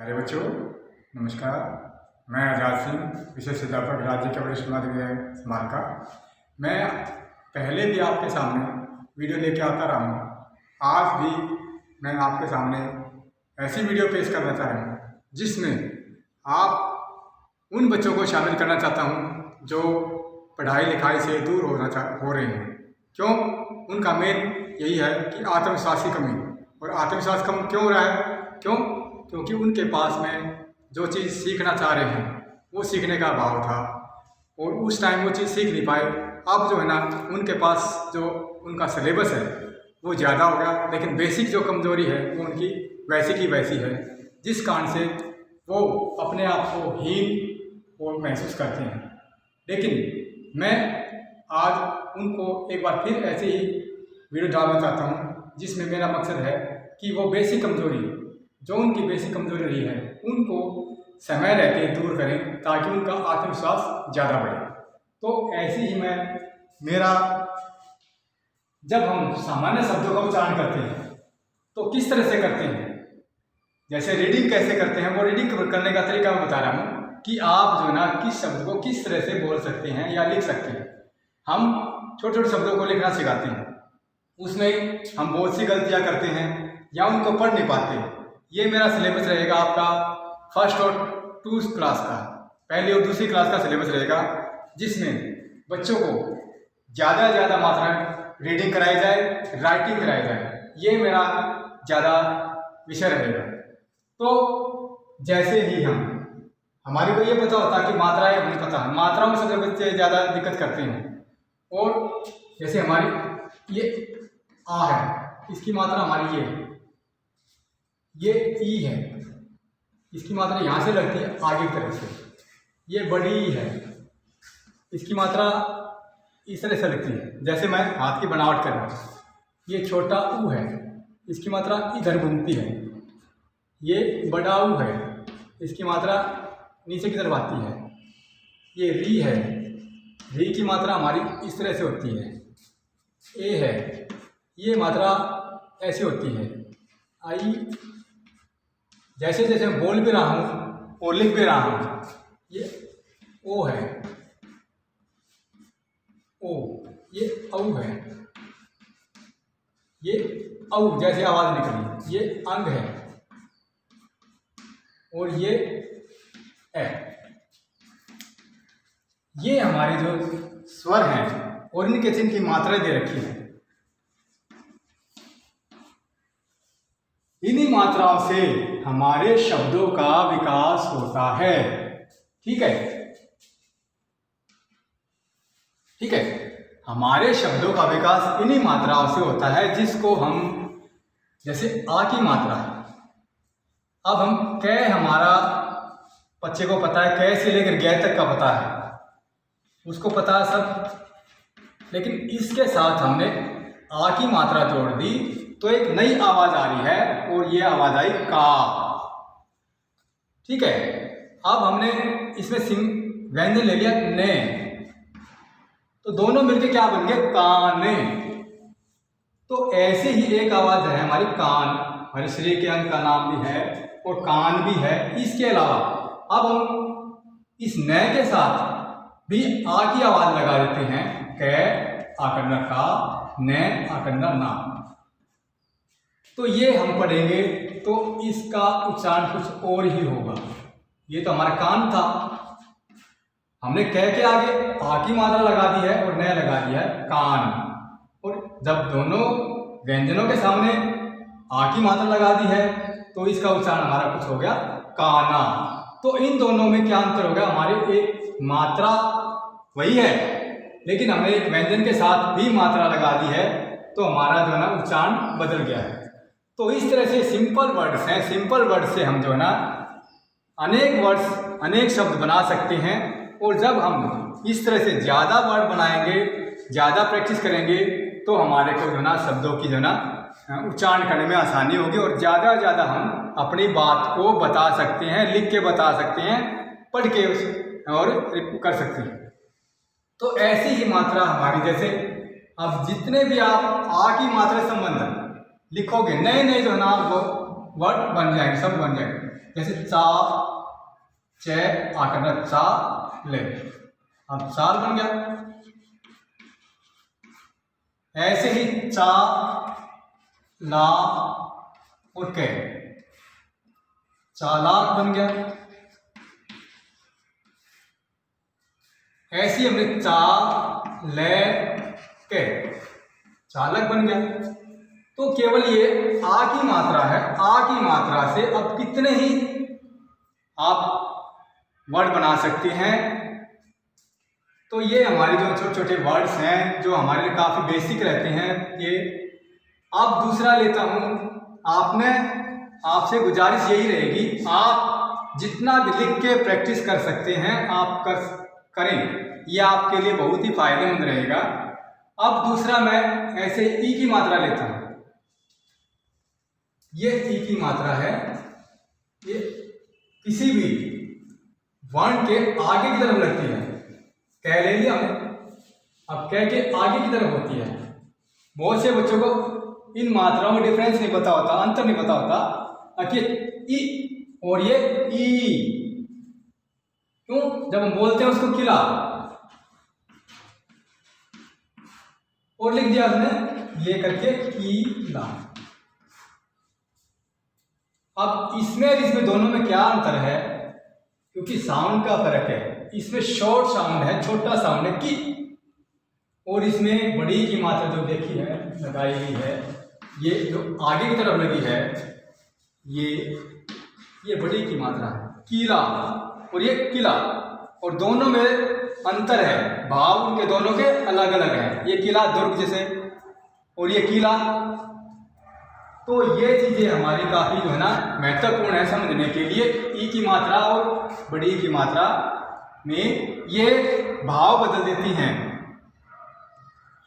प्यारे बच्चों, नमस्कार। मैं आज़ाद सिंह, विशेष अध्यापक, राज्य के वरिष्ठ माध्यमिक स्मारका। मैं पहले भी आपके सामने वीडियो लेके आता रहा हूँ। आज भी मैं आपके सामने ऐसी वीडियो पेश करना चाह रहा हूँ जिसमें आप उन बच्चों को शामिल करना चाहता हूँ जो पढ़ाई लिखाई से दूर हो रहे हैं। क्यों? उनका मेन यही है कि आत्मविश्वास की कमी। और आत्मविश्वास कम क्यों हो रहा है? क्योंकि उनके पास में जो चीज़ सीखना चाह रहे हैं वो सीखने का अभाव था और उस टाइम वो चीज़ सीख नहीं पाए। अब जो है ना, उनके पास जो उनका सिलेबस है वो ज़्यादा हो गया, लेकिन बेसिक जो कमज़ोरी है वो उनकी वैसी की वैसी है, जिस कारण से वो अपने आप को हीन और महसूस करते हैं। लेकिन मैं आज उनको एक बार फिर ऐसे ही वीडियो डालना चाहता हूँ जिसमें मेरा मकसद है कि वो बेसिक कमज़ोरी, जो उनकी बेसिक कमज़ोरी रही है, उनको समय रहते दूर करें ताकि उनका आत्मविश्वास ज़्यादा बढ़े। तो ऐसे ही जब हम सामान्य शब्दों का उच्चारण करते हैं तो किस तरह से करते हैं, जैसे रीडिंग कैसे करते हैं, वो रीडिंग करने का तरीका मैं बता रहा हूँ कि आप जो है ना किस शब्द को किस तरह से बोल सकते हैं या लिख सकते हैं। हम छोटे छोटे शब्दों को लिखना सिखाते हैं, उसमें हम बहुत सी गलतियाँ करते हैं या उनको पढ़ नहीं पाते। ये मेरा सिलेबस रहेगा आपका फर्स्ट और 2 क्लास का, पहली और दूसरी क्लास का सिलेबस रहेगा, जिसमें बच्चों को ज़्यादा से ज़्यादा मात्रा में रीडिंग कराई जाए, राइटिंग कराई जाए। ये मेरा ज़्यादा विषय रहेगा। तो जैसे ही हमारे को ये पता होता है कि मात्राएं हमें पता है, मात्राओं से बच्चे ज़्यादा दिक्कत करते हैं। और जैसे हमारी ये आ है, इसकी मात्रा हमारी ये है, ये ई है, इसकी मात्रा यहाँ से लगती है आगे की तरफ से। ये बड़ी ई है, इसकी मात्रा इस तरह से लगती है, जैसे मैं हाथ की बनावट कर रहा हूँ। ये छोटा ऊ है, इसकी मात्रा इधर घूमती है। ये बड़ा ऊ है, इसकी मात्रा नीचे की तरफ आती है। ये री है, री की मात्रा हमारी इस तरह से होती है। ए है, ये मात्रा ऐसे होती है। आई, जैसे जैसे मैं बोल भी रहा हूँ और लिख भी रहा हूँ। ये ओ है, ओ, ये औ है, ये औ जैसे आवाज़ निकली। ये अंग है और ये ए। ये हमारे जो स्वर हैं और इनके जिनकी मात्राएं दे रखी है, इन्हीं मात्राओं से हमारे शब्दों का विकास होता है। ठीक है, ठीक है। हमारे शब्दों का विकास इन्हीं मात्राओं से होता है, जिसको हम, जैसे आ की मात्रा है। अब हम कै, हमारा बच्चे को पता है, कै से लेकर गे तक का पता है, उसको पता है सब। लेकिन इसके साथ हमने आ की मात्रा जोड़ दी तो एक नई आवाज आ रही है और ये आवाज आई का। ठीक है। अब हमने इसमें व्यंजन ले लिया ने, तो दोनों मिलके क्या बन गए? काने। तो ऐसे ही एक आवाज है हमारी कान, हमारे शरीर के अंग का नाम भी है और कान भी है। इसके अलावा अब हम इस न के साथ भी आ की आवाज लगा देते हैं। कै आकरना का, न आकरना ना। तो ये हम पढ़ेंगे तो इसका उच्चारण कुछ और ही होगा। ये तो हमारा कान था, हमने कह के आगे आ की मात्रा लगा दी है और न लगा दिया है कान। और जब दोनों व्यंजनों के सामने आ की मात्रा लगा दी है तो इसका उच्चारण हमारा कुछ हो गया काना। तो इन दोनों में क्या अंतर हो गया? हमारी एक मात्रा वही है, लेकिन हमने एक व्यंजन के साथ भी मात्रा लगा दी है, तो हमारा जो है ना उच्चारण बदल गया है। तो इस तरह से सिंपल वर्ड्स हैं, सिंपल वर्ड से हम जो है ना अनेक वर्ड्स, अनेक शब्द बना सकते हैं। और जब हम इस तरह से ज़्यादा वर्ड बनाएंगे, ज़्यादा प्रैक्टिस करेंगे, तो हमारे को जो है ना शब्दों की जो है ना उच्चारण करने में आसानी होगी और ज़्यादा ज़्यादा हम अपनी बात को बता सकते हैं, लिख के बता सकते हैं, पढ़ के और कर सकते हैं। तो ऐसी ही मात्रा हमारी, जैसे अब जितने भी आप आ की मात्रा संबंध लिखोगे, नए नए जो है ना आपको वर्ड बन जाएंगे, शब्द बन जाएंगे। जैसे चा चे आकर चा ले, अब चाल बन गया। ऐसे ही चा ला और के, चालाक बन गया। ऐसे ही हमने चा ले के, चालक बन गया। तो केवल ये आ की मात्रा है, आ की मात्रा से अब कितने ही आप वर्ड बना सकते हैं। तो ये हमारे जो छोटे छोटे वर्ड्स हैं जो हमारे लिए काफ़ी बेसिक रहते हैं ये। अब दूसरा लेता हूँ, आपसे गुजारिश यही रहेगी, आप जितना भी लिख के प्रैक्टिस कर सकते हैं आप करें, ये आपके लिए बहुत ही फायदेमंद रहेगा। अब दूसरा मैं ऐसे ई की मात्रा लेता हूँ। ये ई की मात्रा है, ये किसी भी वर्ण के आगे की तरफ लगती है। कह ले लिया हमने, अब कह के आगे की तरफ होती है। बहुत से बच्चों को इन मात्राओं में डिफरेंस नहीं पता होता, अंतर नहीं पता होता कि ई और ये ई क्यों, जब हम बोलते हैं उसको किला और लिख दिया हमने ये करके किला। अब इसमें और इसमें दोनों में क्या अंतर है, क्योंकि साउंड का फर्क है। इसमें शॉर्ट साउंड है, छोटा साउंड है की, और इसमें बड़ी की मात्रा जो देखी है लगाई गई है, ये जो आगे की तरफ लगी है ये बड़ी की मात्रा है किला, और ये किला, और दोनों में अंतर है, भाव उनके दोनों के अलग अलग हैं। ये किला दुर्ग जैसे और ये किला। तो ये चीजें हमारी काफी जो है ना महत्वपूर्ण है समझने के लिए। ई की मात्रा और बड़ी की मात्रा में ये भाव बदल देती हैं,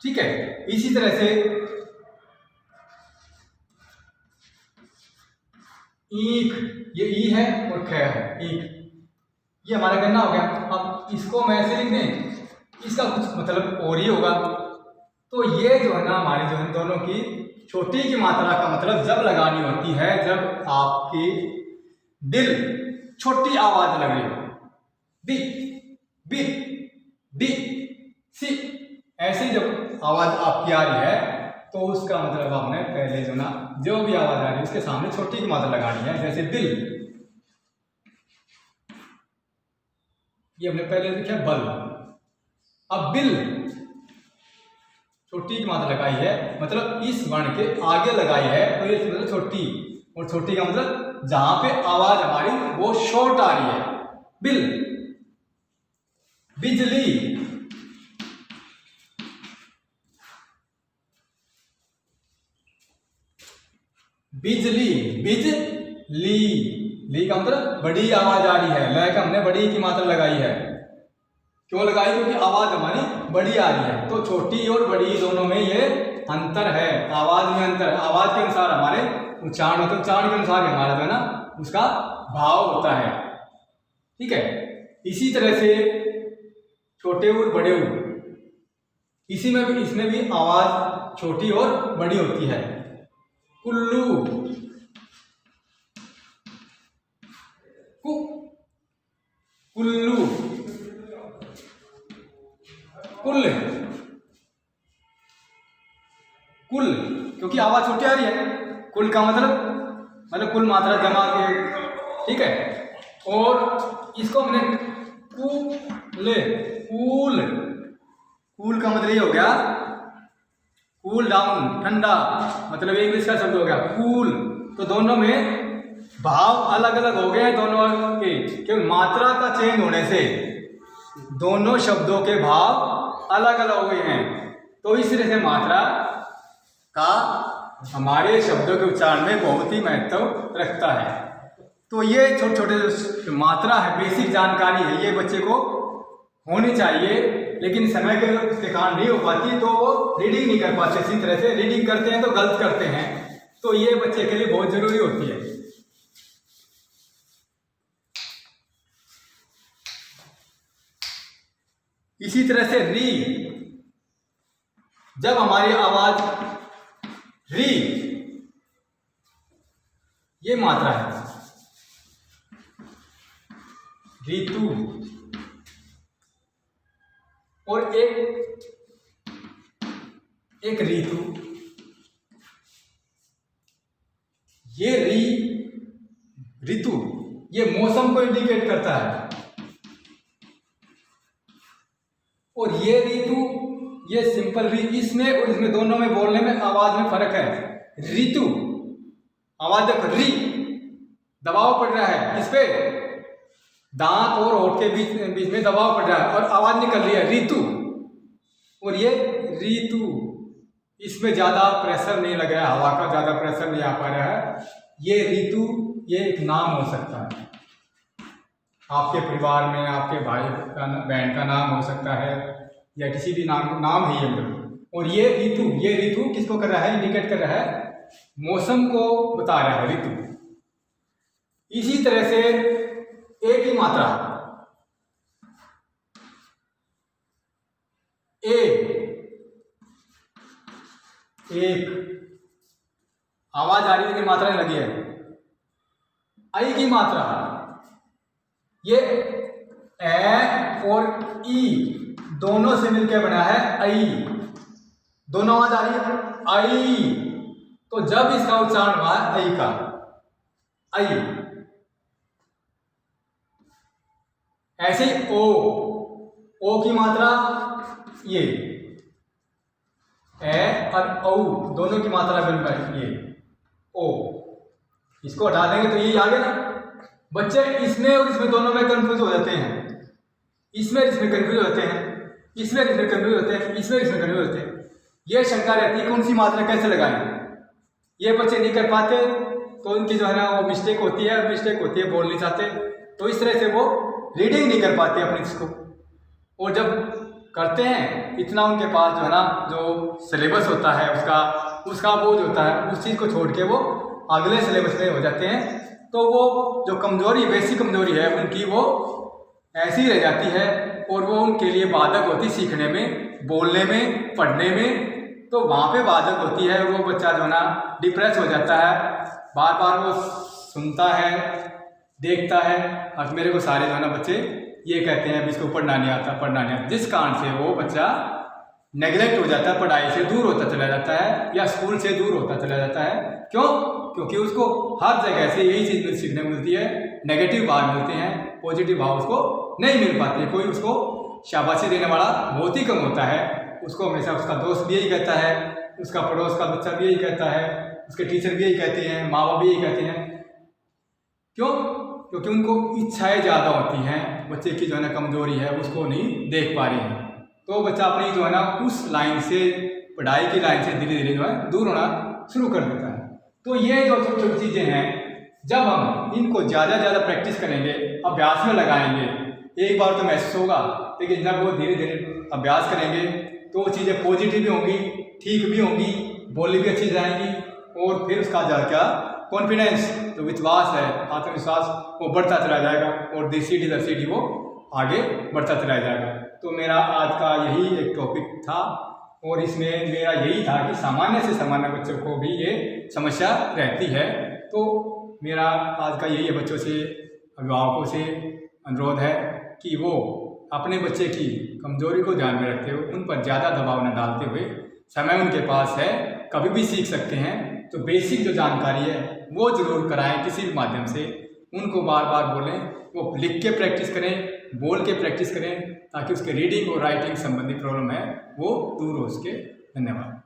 ठीक है। इसी तरह से ईख, ये ई है और ख है, ईख, ये हमारा गन्ना हो गया। अब इसको हम ऐसे लिख दें, इसका कुछ मतलब और ही होगा। तो ये जो है ना हमारी जो है दोनों की छोटी की मात्रा का मतलब जब लगानी होती है जब आपकी दिल छोटी आवाज लग रही हो, बी बी डी सी, ऐसी जब आवाज आपकी आ रही है तो उसका मतलब हमने पहले जो ना जो भी आवाज आ रही है उसके सामने छोटी की मात्रा लगानी है। जैसे बिल, ये हमने पहले लिखा बल। अब बिल छोटी की मात्रा लगाई है, मतलब इस वर्ण के आगे लगाई है, तो ये मतलब छोटी, और छोटी का मतलब जहां पे आवाज हमारी वो शॉर्ट आ रही है। बिल, बिजली, बिजली, बिजली, ली का मतलब बड़ी आवाज आ रही है। ल का हमने बड़ी की मात्रा लगाई है, क्यों लगाई, क्योंकि आवाज हमारी बड़ी आ रही है। तो छोटी और बड़ी दोनों में ये अंतर है, आवाज में अंतर है। आवाज के अनुसार हमारे उच्चारण होते, उच्चारण के अनुसार हमारा जो है ना उसका भाव होता है, ठीक है। इसी तरह से छोटे और बड़े उ, इसी में भी, इसमें भी आवाज छोटी और बड़ी होती है। कुल्लू, कुल्लू, कुल, कुल, क्योंकि आवाज छोटी आ रही है। कुल का मतलब कुल मात्रा जमा के, ठीक है। और इसको हमने कूल, कूल, कूल का मतलब ये हो गया कूल डाउन, ठंडा, मतलब इंग्लिश का शब्द हो गया कूल। तो दोनों में भाव अलग अलग हो गए दोनों के, क्योंकि मात्रा का चेंज होने से दोनों शब्दों के भाव अलग अलग हो गए हैं। तो इस तरह से मात्रा का हमारे शब्दों के उच्चारण में बहुत ही महत्व रखता है। तो ये छोटे छोटे जो मात्रा है, बेसिक जानकारी है, ये बच्चे को होनी चाहिए, लेकिन समय के कारण नहीं हो पाती, तो वो रीडिंग नहीं कर पाते। इसी तरह से रीडिंग करते हैं तो गलत करते हैं, तो ये बच्चे के लिए बहुत जरूरी होती है। इसी तरह से री, जब हमारी आवाज री, ये मात्रा है ऋतु, और एक ऋतु, ये ऋतु ये मौसम को इंडिकेट करता है, और ये ऋतु ये सिंपल इसमें और इसमें दोनों में बोलने में आवाज में फर्क है। ऋतु आवाज देखो, री दबाव पड़ रहा है इस पे, दांत और होठ के बीच में दबाव पड़ रहा है और आवाज निकल रही है ऋतु। और ये ऋतु इसमें ज्यादा प्रेशर नहीं लग रहा है, हवा का ज्यादा प्रेशर नहीं आ पा रहा है। ये ऋतु ये एक नाम हो सकता है, आपके परिवार में आपके भाई का बहन का नाम हो सकता है, या किसी भी नाम है ये। और ये ऋतु किसको कर रहा है, इंडिकेट कर रहा है, मौसम को बता रहा है ऋतु। इसी तरह से एक ही मात्रा एक आवाज आ रही है लेकिन मात्रा नहीं लगी है। आई की मात्रा ये ए और ई दोनों से मिलकर बना है आई, दोनों आवाज आ रही है आई। तो जब इसका उच्चारण हुआ है आई का, आई। ऐसे ही ओ की मात्रा ये ए और औ दोनों की मात्रा बन ये ओ, इसको हटा देंगे तो ये आ गया ना। बच्चे इसमें और इसमें दोनों में कंफ्यूज हो जाते हैं, इसमें इसमें कंफ्यूज होते हैं, इसमें इसमें कंफ्यूज होते हैं, इसमें इसमें कंफ्यूज होते हैं। ये शंका रहती है कौन सी मात्रा कैसे लगाएं, ये बच्चे नहीं कर पाते तो उनकी जो है ना वो मिस्टेक होती है, बोल नहीं चाहते, तो इस तरह से वो रीडिंग नहीं कर पाते अपने इसको। और जब करते हैं इतना उनके पास जो है ना जो सिलेबस होता है उसका बोझ होता है, उस चीज़ को छोड़ के वो अगले सिलेबस में हो जाते हैं। तो वो जो कमजोरी बेसिक कमजोरी है उनकी वो ऐसी ही रह जाती है, और वो उनके लिए बाधक होती सीखने में, बोलने में, पढ़ने में। तो वहाँ पे बाधक होती है, वो बच्चा जो है ना डिप्रेस हो जाता है, बार बार वो सुनता है, देखता है। और मेरे को सारे जो है ना बच्चे ये कहते हैं अभी इसको पढ़ना नहीं आता, जिस कारण से वो बच्चा नेग्लेक्ट हो जाता है, पढ़ाई से दूर होता चला जाता है या स्कूल से दूर होता चला जाता है। क्यों? क्योंकि उसको हर जगह से यही चीज़ सीखने को मिलती है, नेगेटिव भाव मिलते हैं, पॉजिटिव भाव उसको नहीं मिल पाते। कोई उसको शाबाशी देने वाला बहुत ही कम होता है, उसको हमेशा उसका दोस्त भी यही कहता है, उसका पड़ोस का बच्चा भी यही कहता है, उसके टीचर भी यही कहते हैं, माँ बाप भी यही कहते हैं। क्यों? क्योंकि उनको इच्छाएं ज़्यादा होती हैं, बच्चे की जो है ना कमजोरी है उसको नहीं देख पा रही है। तो बच्चा अपनी जो है ना उस लाइन से, पढ़ाई की लाइन से धीरे धीरे जो है दूर होना शुरू कर देता है। तो ये जो छोटी छोटी चीज़ें हैं, जब हम इनको ज़्यादा प्रैक्टिस करेंगे, अभ्यास में लगाएंगे, एक बार तो महसूस होगा, लेकिन जब वो धीरे धीरे अभ्यास करेंगे तो वो चीज़ें पॉजिटिव भी होंगी, ठीक भी होंगी, बोली भी अच्छी जाएंगी, और फिर उसका क्या कॉन्फिडेंस, जो विश्वास है, आत्मविश्वास, वो बढ़ता चला जाएगा, और सीढ़ी दर सीढ़ी वो आगे बढ़ता चला जाएगा। तो मेरा आज का यही एक टॉपिक था, और इसमें मेरा यही था कि सामान्य से सामान्य बच्चों को भी ये समस्या रहती है। तो मेरा आज का यही है, बच्चों से, अभिभावकों से अनुरोध है कि वो अपने बच्चे की कमजोरी को ध्यान में रखते हुए उन पर ज़्यादा दबाव न डालते हुए, समय उनके पास है, कभी भी सीख सकते हैं, तो बेसिक जो जानकारी है वो ज़रूर कराएं किसी भी माध्यम से। उनको बार बार बोलें, वो लिख के प्रैक्टिस करें, बोल के प्रैक्टिस करें, ताकि उसके रीडिंग और राइटिंग संबंधी प्रॉब्लम है वो दूर हो सके। धन्यवाद।